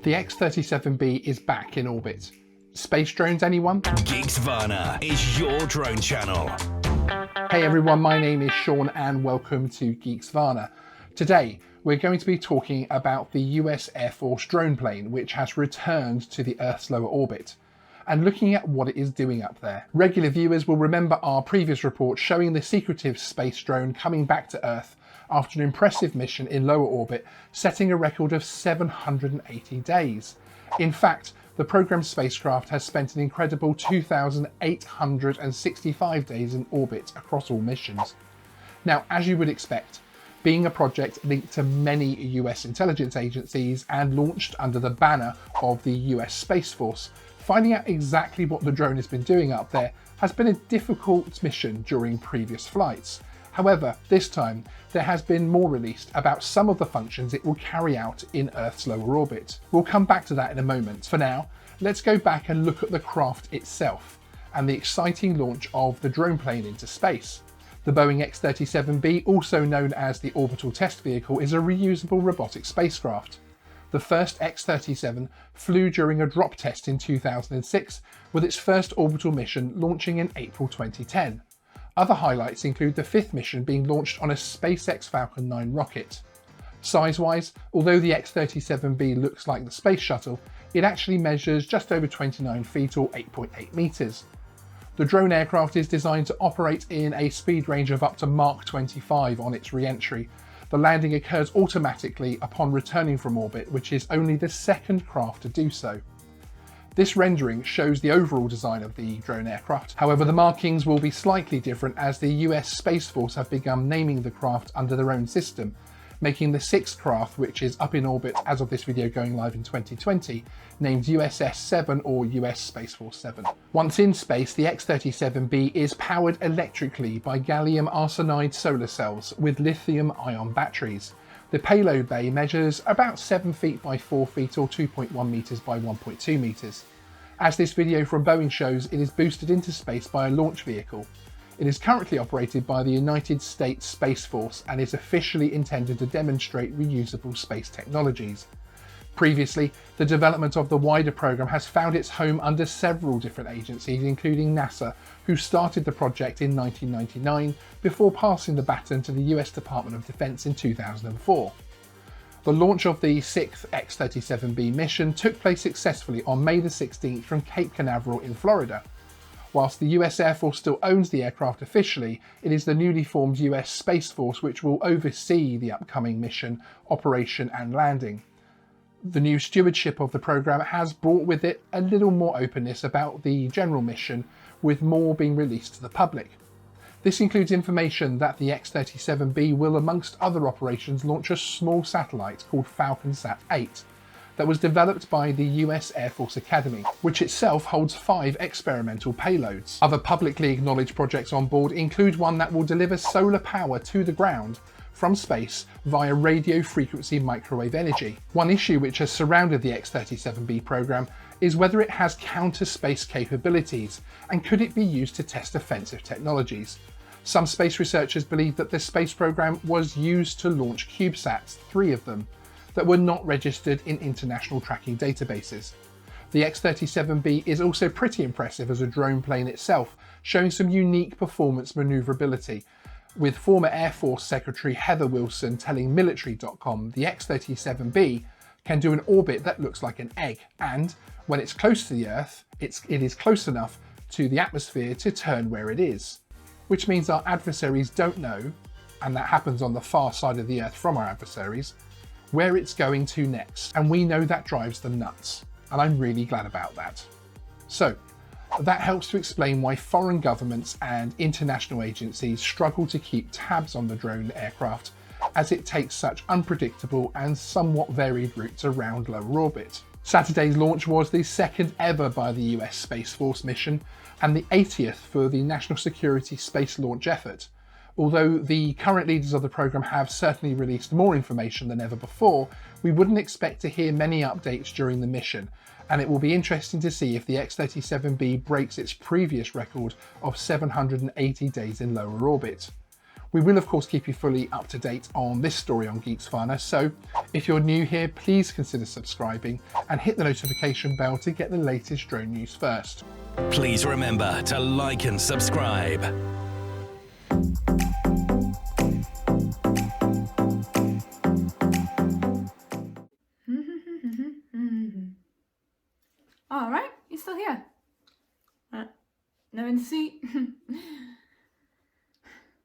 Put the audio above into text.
The X-37B is back in orbit. Space drones, anyone? Geeksvana is your drone channel. Hey everyone, my name is Sean and welcome to Geeksvana. Today, we're going to be talking about the US Air Force drone plane, which has returned to the Earth's lower orbit, and looking at what it is doing up there. Regular viewers will remember our previous report showing the secretive space drone coming back to Earth after an impressive mission in lower orbit, setting a record of 780 days. In fact, the programmed spacecraft has spent an incredible 2,865 days in orbit across all missions. Now, as you would expect, being a project linked to many US intelligence agencies and launched under the banner of the US Space Force, finding out exactly what the drone has been doing up there has been a difficult mission during previous flights. However, this time there has been more released about some of the functions it will carry out in Earth's lower orbit. We'll come back to that in a moment. For now, let's go back and look at the craft itself and the exciting launch of the drone plane into space. The Boeing X-37B, also known as the Orbital test vehicle, is a reusable robotic spacecraft. The first X-37 flew during a drop test in 2006, with its first orbital mission launching in April 2010. Other highlights include the fifth mission being launched on a SpaceX Falcon 9 rocket. Size-wise, although the X-37B looks like the space shuttle, it actually measures just over 29 feet or 8.8 meters. The drone aircraft is designed to operate in a speed range of up to Mach 25 on its re-entry. The landing occurs automatically upon returning from orbit, which is only the second craft to do so. This rendering shows the overall design of the drone aircraft. However, the markings will be slightly different as the US Space Force have begun naming the craft under their own system, making the sixth craft, which is up in orbit as of this video going live in 2020, named USS-7 or US Space Force 7. Once in space, the X-37B is powered electrically by gallium arsenide solar cells with lithium-ion batteries. The payload bay measures about 7 feet by 4 feet or 2.1 meters by 1.2 meters. As this video from Boeing shows, it is boosted into space by a launch vehicle. It is currently operated by the United States Space Force and is officially intended to demonstrate reusable space technologies. Previously, the development of the wider program has found its home under several different agencies, including NASA, who started the project in 1999 before passing the baton to the US Department of Defense in 2004. The launch of the sixth X-37B mission took place successfully on May the 16th from Cape Canaveral in Florida. Whilst the US Air Force still owns the aircraft officially, it is the newly formed US Space Force which will oversee the upcoming mission, operation and landing. The new stewardship of the program has brought with it a little more openness about the general mission, with more being released to the public. This includes information that the X-37B will, amongst other operations, launch a small satellite called Falcon Sat 8 that was developed by the US Air Force Academy, which itself holds 5 experimental payloads. Other publicly acknowledged projects on board include one that will deliver solar power to the ground from space via radio frequency microwave energy. One issue which has surrounded the X-37B program is whether it has counter-space capabilities and could it be used to test offensive technologies. Some space researchers believe that the space program was used to launch CubeSats, 3 of them, that were not registered in international tracking databases. The X-37B is also pretty impressive as a drone plane itself, showing some unique performance maneuverability, with former Air Force Secretary Heather Wilson telling military.com the X-37B can do an orbit that looks like an egg, and when it's close to the Earth, it is close enough to the atmosphere to turn where it is, which means our adversaries don't know, and that happens on the far side of the Earth from our adversaries, where it's going to next, and we know that drives them nuts, and I'm really glad about that. So, that helps to explain why foreign governments and international agencies struggle to keep tabs on the drone aircraft, as it takes such unpredictable and somewhat varied routes around lower orbit. Saturday's launch was the second ever by the US Space Force mission, and the 80th for the national security space launch effort. Although the current leaders of the program have certainly released more information than ever before, we wouldn't expect to hear many updates during the mission, and it will be interesting to see if the X-37B breaks its previous record of 780 days in lower orbit. We will of course keep you fully up to date on this story on Geeksvana, so if you're new here, please consider subscribing and hit the notification bell to get the latest drone news first. Please remember to like and subscribe. All right, you're still here. No in the seat.